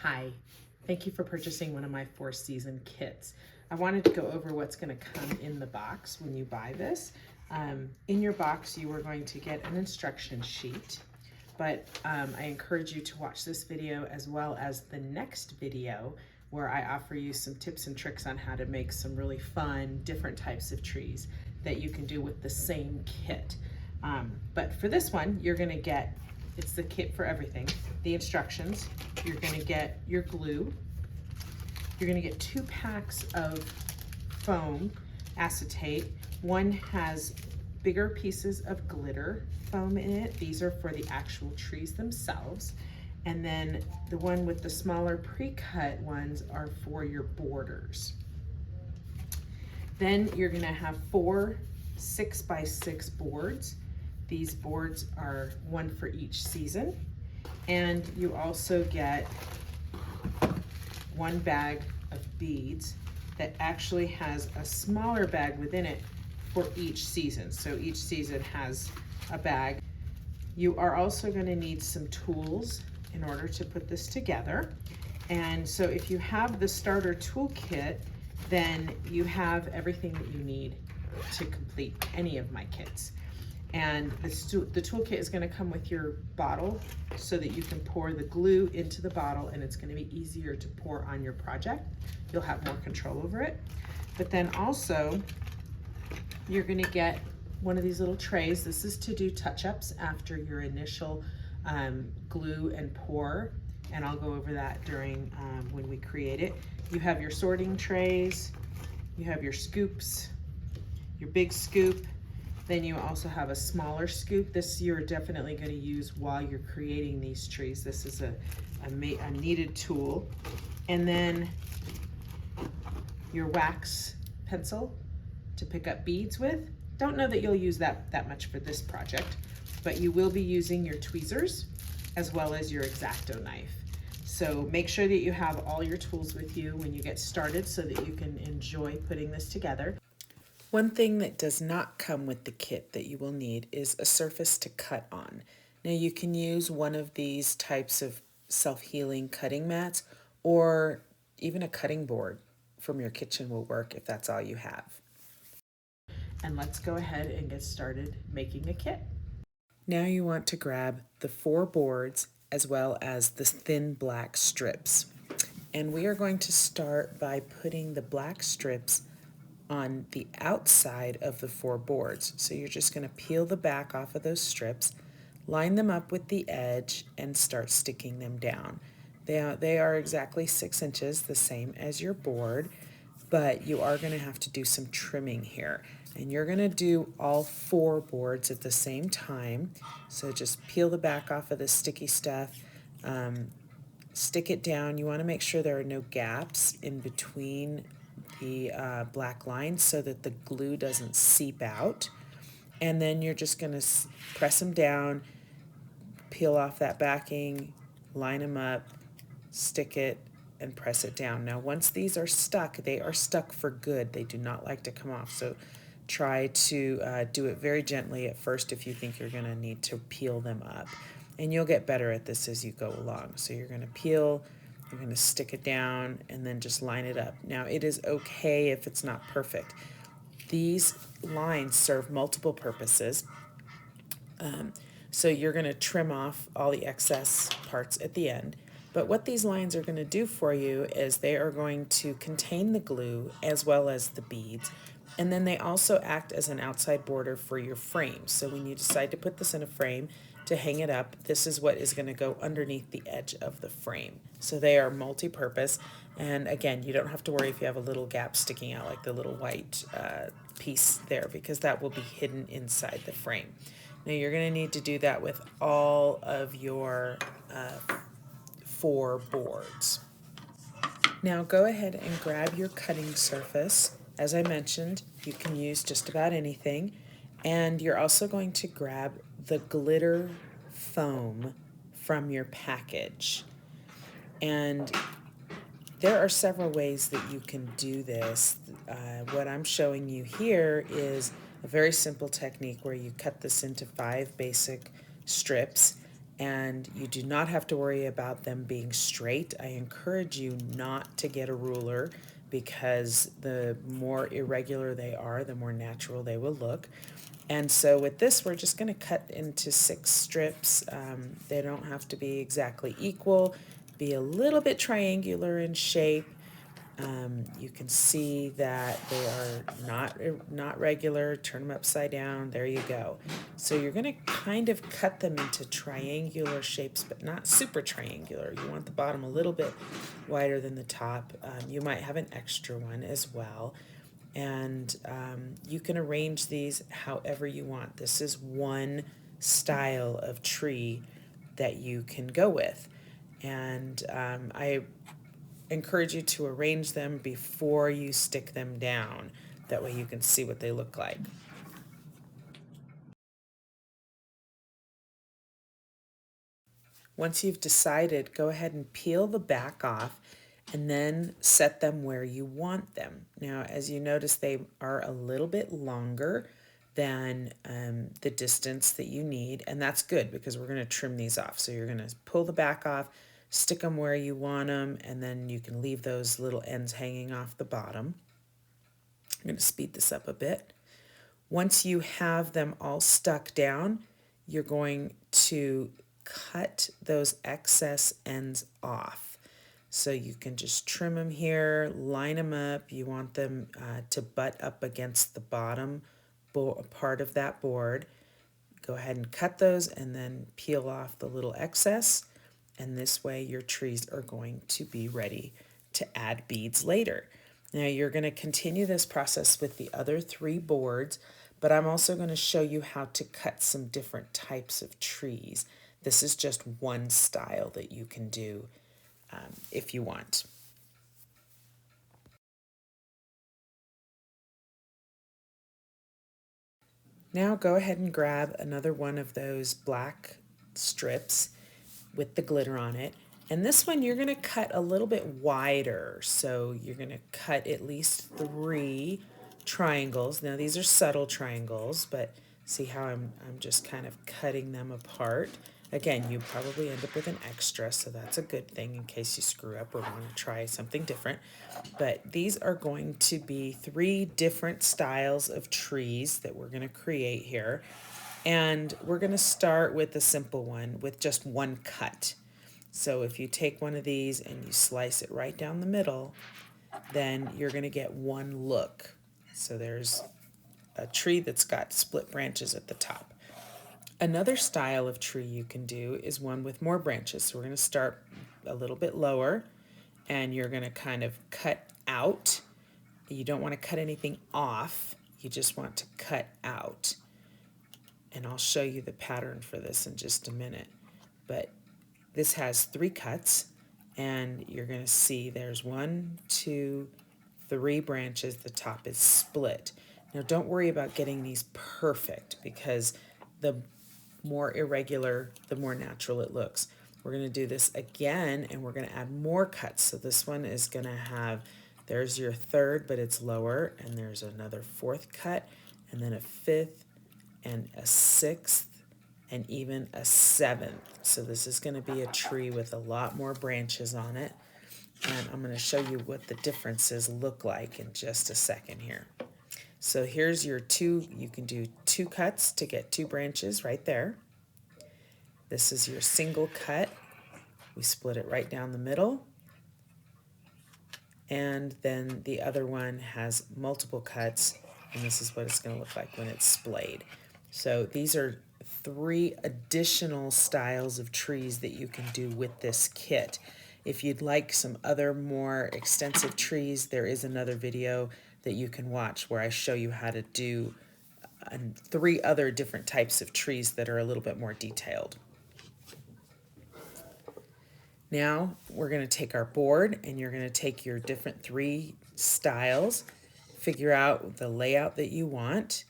Hi, thank you for purchasing one of my 4-season kits. I wanted to go over what's going to come in the box when you buy this. In your box, you are going to get an instruction sheet, but I encourage you to watch this video as well as the next video where I offer you some tips and tricks on how to make some really fun, different types of trees that you can do with the same kit. But for this one, you're going to get, it's the kit for everything, the instructions. You're going to get your glue. You're going to get 2 packs of foam acetate. One has bigger pieces of glitter foam in it. These are for the actual trees themselves. And then the one with the smaller pre-cut ones are for your borders. Then you're going to have 4 6x6 boards. These boards are one for each season. And you also get 1 bag of beads that actually has a smaller bag within it for each season. So each season has a bag. You are also going to need some tools in order to put this together. And so if you have the starter toolkit, then you have everything that you need to complete any of my kits. And the toolkit is going to come with your bottle so that you can pour the glue into the bottle, and it's going to be easier to pour on your project. You'll have more control over it. But then also, you're going to get one of these little trays. This is to do touch-ups after your initial glue and pour, and I'll go over that during when we create it. You have your sorting trays, you have your scoops, your big scoop. Then you also have a smaller scoop. This you're definitely going to use while you're creating these trees. This is a needed tool. And then your wax pencil to pick up beads with. Don't know that you'll use that much for this project, but you will be using your tweezers as well as your X-Acto knife. So make sure that you have all your tools with you when you get started so that you can enjoy putting this together. One thing that does not come with the kit that you will need is a surface to cut on. Now you can use one of these types of self-healing cutting mats, or even a cutting board from your kitchen will work if that's all you have. And let's go ahead and get started making a kit. Now you want to grab the 4 boards as well as the thin black strips. And we are going to start by putting the black strips on the outside of the 4 boards. So you're just going to peel the back off of those strips, line them up with the edge, and start sticking them down. They are exactly 6 inches, the same as your board, but you are going to have to do some trimming here. And you're going to do all 4 boards at the same time. So just peel the back off of the sticky stuff, stick it down. You want to make sure there are no gaps in between the black lines so that the glue doesn't seep out. And then you're just going to press them down, peel off that backing, line them up, stick it, and press it down. Now once these are stuck, they are stuck for good. They do not like to come off. So try to do it very gently at first if you think you're going to need to peel them up. And you'll get better at this as you go along. So you're going to peel, you're going to stick it down, and then just line it up. Now it is okay if it's not perfect. These lines serve multiple purposes. So you're going to trim off all the excess parts at the end. But what these lines are going to do for you is they are going to contain the glue as well as the beads. And then they also act as an outside border for your frame. So when you decide to put this in a frame to hang it up, this is what is going to go underneath the edge of the frame. So they are multi-purpose. And again, you don't have to worry if you have a little gap sticking out like the little white piece there, because that will be hidden inside the frame. Now you're going to need to do that with all of your 4 boards. Now go ahead and grab your cutting surface. As I mentioned, you can use just about anything. And you're also going to grab the glitter foam from your package. And there are several ways that you can do this. What I'm showing you here is a very simple technique where you cut this into 5 basic strips, and you do not have to worry about them being straight. I encourage you not to get a ruler because the more irregular they are, the more natural they will look. And so with this, we're just going to cut into 6 strips. They don't have to be exactly equal, be a little bit triangular in shape. You can see that they are not regular. Turn them upside down. There you go. So you're going to kind of cut them into triangular shapes, but not super triangular. You want the bottom a little bit wider than the top. You might have an extra one as well. And you can arrange these however you want. This is one style of tree that you can go with. And I encourage you to arrange them before you stick them down. That way you can see what they look like. Once you've decided, go ahead and peel the back off and then set them where you want them. Now, as you notice, they are a little bit longer than the distance that you need, and that's good because we're going to trim these off. So you're going to pull the back off, stick them where you want them, and then you can leave those little ends hanging off the bottom. I'm going to speed this up a bit. Once you have them all stuck down, you're going to cut those excess ends off. So you can just trim them here, line them up. You want them to butt up against the bottom part of that board. Go ahead and cut those and then peel off the little excess. And this way your trees are going to be ready to add beads later. Now you're going to continue this process with the other 3 boards, but I'm also going to show you how to cut some different types of trees. This is just one style that you can do if you want. Now go ahead and grab another one of those black strips with the glitter on it. And this one you're going to cut a little bit wider. So you're going to cut at least 3 triangles. Now these are subtle triangles, but see how I'm just kind of cutting them apart. Again, you probably end up with an extra, so that's a good thing in case you screw up or want to try something different. But these are going to be 3 different styles of trees that we're going to create here. And we're going to start with the simple one with just one cut. So if you take one of these and you slice it right down the middle, then you're going to get one look. So there's a tree that's got split branches at the top. Another style of tree you can do is one with more branches. So we're going to start a little bit lower, and you're going to kind of cut out. You don't want to cut anything off. You just want to cut out. And I'll show you the pattern for this in just a minute. But this has 3 cuts, and you're going to see there's 1, 2, 3 branches. The top is split. Now don't worry about getting these perfect because the more irregular, the more natural it looks. We're going to do this again, and we're going to add more cuts. So this one is going to have, there's your 3rd, but it's lower, and there's another 4th cut, and then a 5th, and a 6th, and even a 7th. So this is going to be a tree with a lot more branches on it. And I'm going to show you what the differences look like in just a second here. So here's your 2, you can do 2 cuts to get 2 branches right there. This is your single cut. We split it right down the middle. And then the other one has multiple cuts, and this is what it's going to look like when it's splayed. So these are 3 additional styles of trees that you can do with this kit. If you'd like some other more extensive trees, there is another video that you can watch where I show you how to do 3 other different types of trees that are a little bit more detailed. Now we're going to take our board, and you're going to take your different 3 styles, figure out the layout that you want,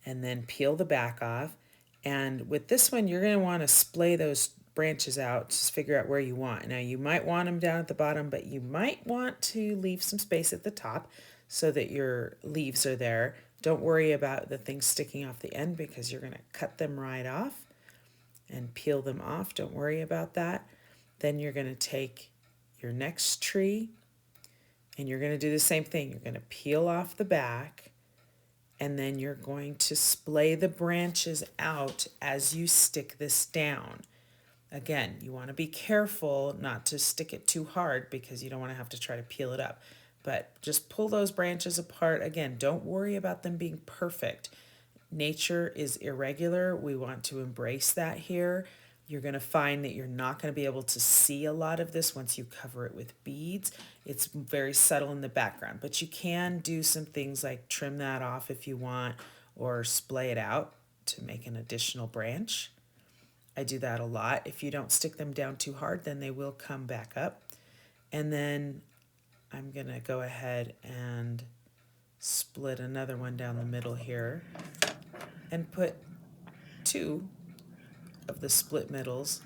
and then peel the back off. And with this one, you're going to want to splay those branches out, just figure out where you want. Now you might want them down at the bottom, but you might want to leave some space at the top so that your leaves are there. Don't worry about the things sticking off the end because you're going to cut them right off. and peel them off. Don't worry about that. Then you're going to take your next tree and you're going to do the same thing. You're going to peel off the back and then you're going to splay the branches out as you stick this down. Again, you want to be careful not to stick it too hard because you don't want to have to try to peel it up. But just pull those branches apart. Again, don't worry about them being perfect. Nature is irregular. We want to embrace that here. You're going to find that you're not going to be able to see a lot of this once you cover it with beads. It's very subtle in the background, but you can do some things like trim that off if you want or splay it out to make an additional branch. I do that a lot. If you don't stick them down too hard, then they will come back up. And then I'm going to go ahead and split another one down the middle here and put 2 of the split middles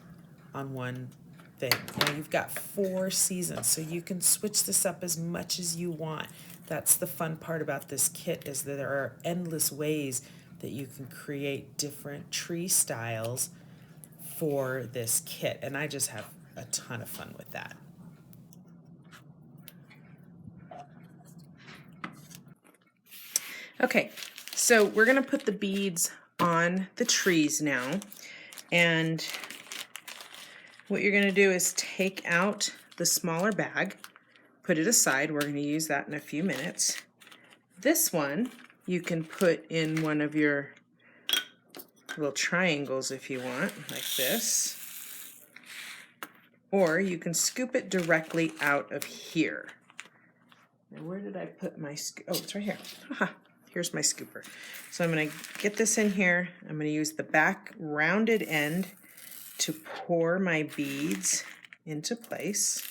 on one thing. Now you've got 4 seasons, so you can switch this up as much as you want. That's the fun part about this kit, is that there are endless ways that you can create different tree styles for this kit, and I just have a ton of fun with that. Okay, so we're gonna put the beads on the trees now, and what you're gonna do is take out the smaller bag, put it aside. We're gonna use that in a few minutes. This one you can put in one of your little triangles if you want, like this, or you can scoop it directly out of here. Now where did I put my oh, it's right here. Haha. Here's my scooper. So I'm going to get this in here. I'm going to use the back rounded end to pour my beads into place.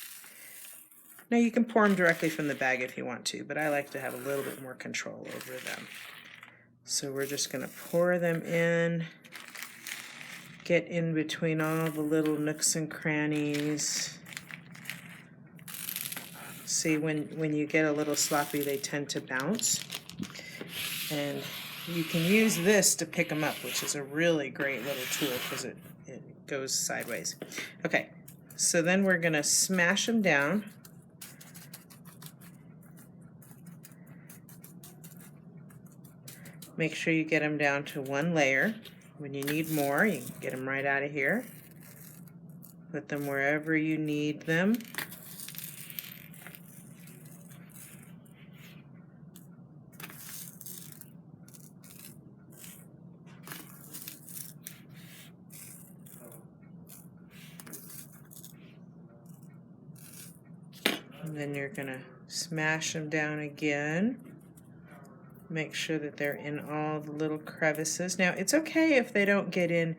Now you can pour them directly from the bag if you want to, but I like to have a little bit more control over them. So we're just going to pour them in, get in between all the little nooks and crannies. See, when you get a little sloppy, they tend to bounce. And you can use this to pick them up, which is a really great little tool because it goes sideways. Okay, so then we're going to smash them down. Make sure you get them down to 1 layer. When you need more, you can get them right out of here. Put them wherever you need them. And then you're going to smash them down again. Make sure that they're in all the little crevices. Now, it's okay if they don't get in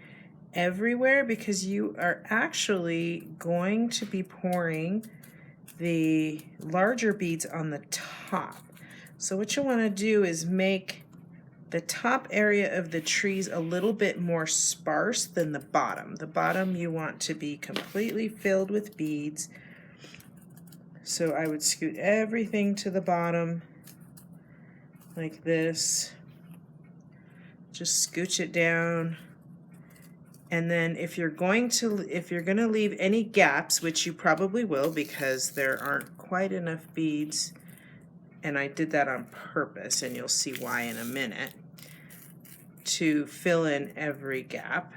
everywhere because you are actually going to be pouring the larger beads on the top. So what you want to do is make the top area of the trees a little bit more sparse than the bottom. The bottom you want to be completely filled with beads. So I would scoot everything to the bottom like this. Just scooch it down. And then if you're going to leave any gaps, which you probably will because there aren't quite enough beads, and I did that on purpose, and you'll see why in a minute, to fill in every gap.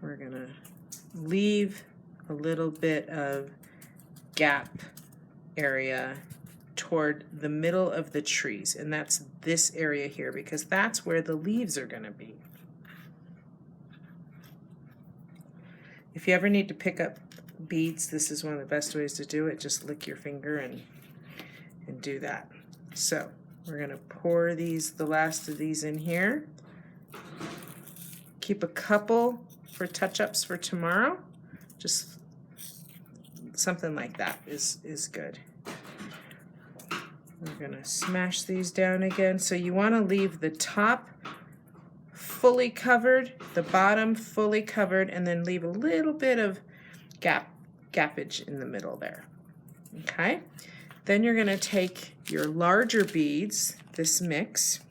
We're gonna leave a little bit of gap area toward the middle of the trees, and that's this area here because that's where the leaves are going to be. If you ever need to pick up beads, this is one of the best ways to do it. Just lick your finger and do that. So we're going to pour these, the last of these in here. Keep a couple for touch-ups for tomorrow. Just something like that is good. We're going to smash these down again. So you want to leave the top fully covered, the bottom fully covered, and then leave a little bit of gappage in the middle there. Okay? Then you're going to take your larger beads, this mix,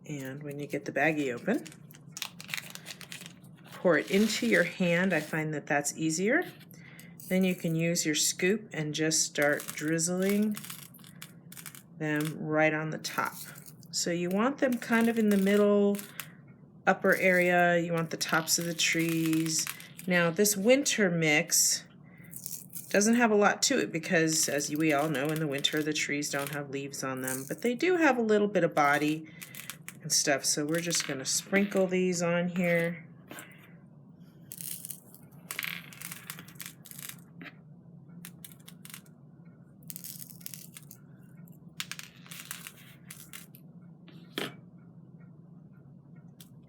And when you get the baggie open, pour it into your hand. I find that that's easier. Then you can use your scoop and just start drizzling them right on the top. So you want them kind of in the middle, upper area. You want the tops of the trees. Now this winter mix doesn't have a lot to it because, as we all know, in the winter the trees don't have leaves on them, but they do have a little bit of body and stuff. So we're just going to sprinkle these on here.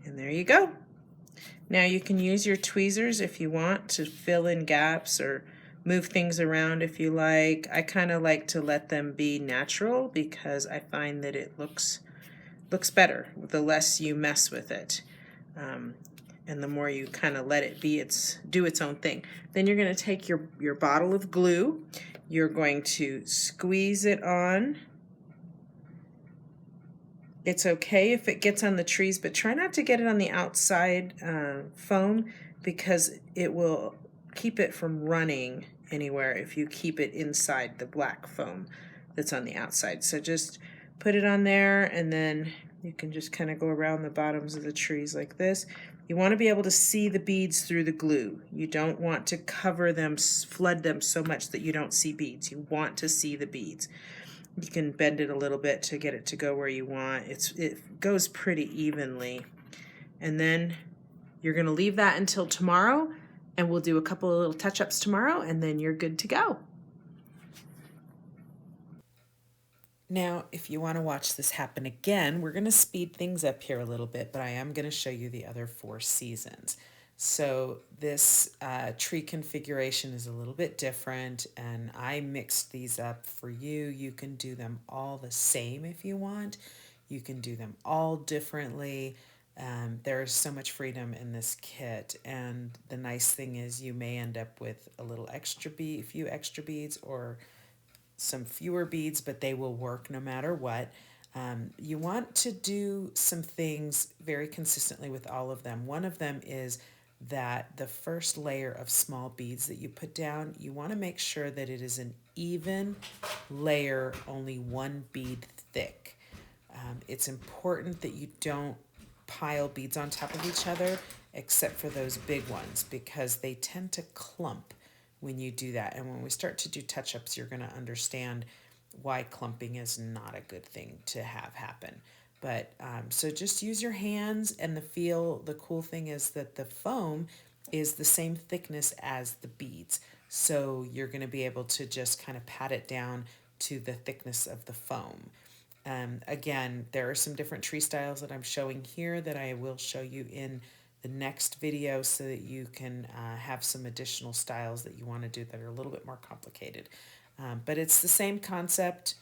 And there you go. Now you can use your tweezers if you want to fill in gaps or move things around if you like. I kind of like to let them be natural because I find that it looks better the less you mess with it. And the more you kind of let it be do its own thing. Then you're going to take your bottle of glue. You're going to squeeze it on. It's okay if it gets on the trees, but try not to get it on the outside foam because it will keep it from running anywhere if you keep it inside the black foam that's on the outside. So just put it on there, and then you can just kind of go around the bottoms of the trees like this. You want to be able to see the beads through the glue. You don't want to cover them, flood them so much that you don't see beads. You want to see the beads. You can bend it a little bit to get it to go where you want. It goes pretty evenly. And then you're going to leave that until tomorrow, and we'll do a couple of little touch-ups tomorrow, and then you're good to go. Now, if you want to watch this happen again, we're going to speed things up here a little bit, but I am going to show you the other 4 seasons. So this tree configuration is a little bit different, and I mixed these up for you. You can do them all the same if you want. You can do them all differently. There's so much freedom in this kit, and the nice thing is you may end up with a little extra bead, a few extra beads, or some fewer beads, but they will work no matter what. You want to do some things very consistently with all of them. One of them is that the first layer of small beads that you put down, you want to make sure that it is an even layer, only 1 bead thick. It's important that you don't pile beads on top of each other except for those big ones because they tend to clump when you do that. And when we start to do touch-ups, you're going to understand why clumping is not a good thing to have happen. But so just use your hands and the feel. The cool thing is that the foam is the same thickness as the beads. So you're going to be able to just kind of pat it down to the thickness of the foam. Again, there are some different tree styles that I'm showing here that I will show you in the next video so that you can have some additional styles that you want to do that are a little bit more complicated. But it's the same concept.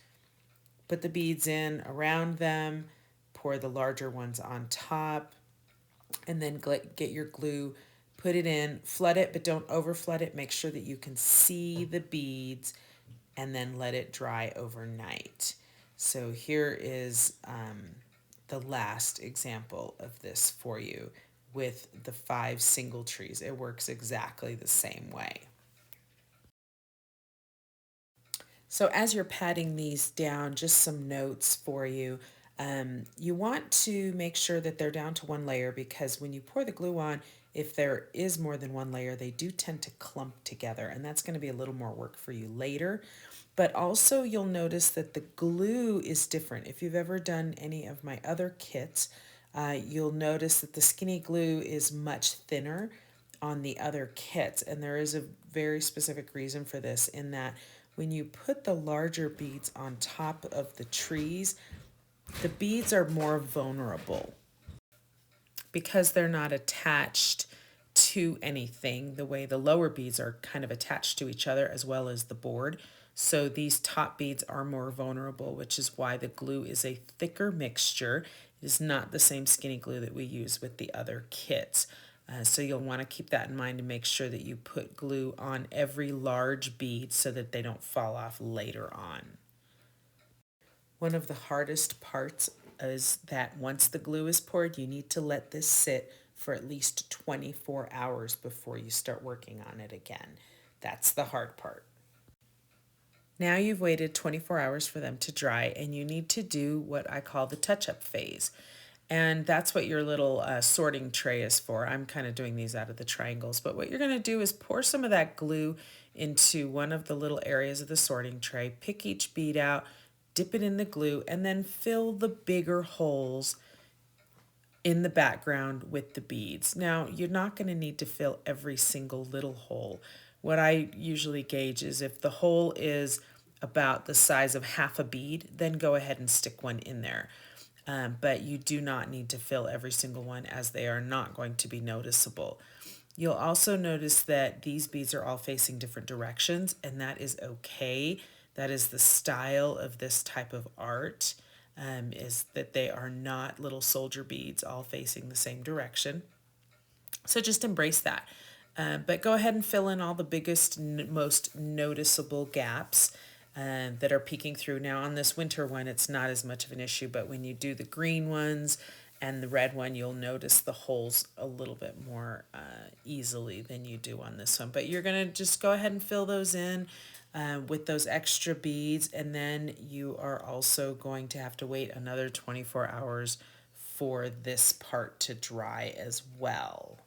Put the beads in around them, pour the larger ones on top, and then get your glue, put it in, flood it, but don't over flood it. Make sure that you can see the beads, and then let it dry overnight. So here is the last example of this for you with the 5 single trees. It works exactly the same way. So as you're patting these down, just some notes for you. You want to make sure that they're down to 1 layer because when you pour the glue on, if there is more than 1 layer, they do tend to clump together, and that's going to be a little more work for you later. But also you'll notice that the glue is different. If you've ever done any of my other kits, you'll notice that the skinny glue is much thinner on the other kits, and there is a very specific reason for this in that when you put the larger beads on top of the trees, the beads are more vulnerable because they're not attached to anything the way the lower beads are kind of attached to each other as well as the board. So these top beads are more vulnerable, which is why the glue is a thicker mixture. It is not the same skinny glue that we use with the other kits. So you'll want to keep that in mind and make sure that you put glue on every large bead so that they don't fall off later on. One of the hardest parts is that once the glue is poured, you need to let this sit for at least 24 hours before you start working on it again. That's the hard part. Now you've waited 24 hours for them to dry, and you need to do what I call the touch-up phase. And that's what your little sorting tray is for. I'm kind of doing these out of the triangles. But what you're going to do is pour some of that glue into one of the little areas of the sorting tray, pick each bead out, dip it in the glue, and then fill the bigger holes in the background with the beads. Now, you're not going to need to fill every single little hole. What I usually gauge is if the hole is about the size of half a bead, then go ahead and stick one in there. But you do not need to fill every single one, as they are not going to be noticeable. You'll also notice that these beads are all facing different directions, and that is okay. That is the style of this type of art, is that they are not little soldier beads all facing the same direction. So just embrace that. But go ahead and fill in all the biggest, most noticeable gaps that are peeking through. Now on this winter one, it's not as much of an issue, but when you do the green ones and the red one, you'll notice the holes a little bit more easily than you do on this one. But you're gonna just go ahead and fill those in with those extra beads, and then you are also going to have to wait another 24 hours for this part to dry as well.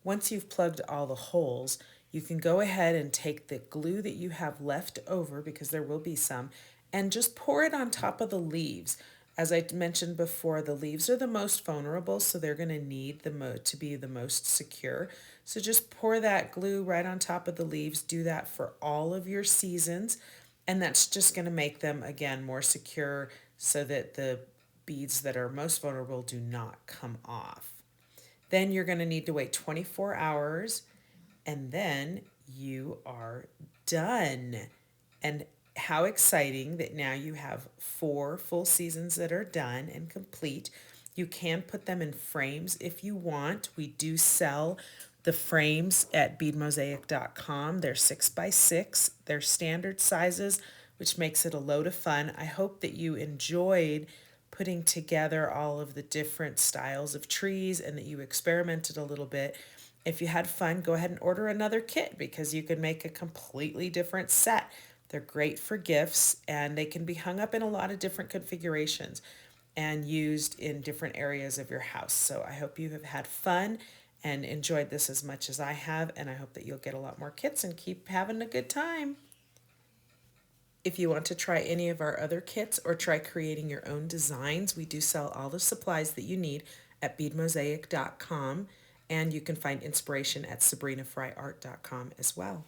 Once you've plugged all the holes, you can go ahead and take the glue that you have left over, because there will be some, and just pour it on top of the leaves. As I mentioned before, the leaves are the most vulnerable, so they're going to need to be the most secure. So just pour that glue right on top of the leaves. Do that for all of your seasons, and that's just going to make them, again, more secure so that the beads that are most vulnerable do not come off. Then you're going to need to wait 24 hours, and then you are done. And how exciting that now you have 4 full seasons that are done and complete. You can put them in frames if you want. We do sell the frames at beadmosaic.com. They're 6x6. They're standard sizes, which makes it a load of fun. I hope that you enjoyed putting together all of the different styles of trees and that you experimented a little bit. If you had fun, go ahead and order another kit, because you can make a completely different set. They're great for gifts, and they can be hung up in a lot of different configurations and used in different areas of your house. So I hope you have had fun and enjoyed this as much as I have, and I hope that you'll get a lot more kits and keep having a good time. If you want to try any of our other kits or try creating your own designs, we do sell all the supplies that you need at beadmosaic.com, and you can find inspiration at sabrinafryart.com as well.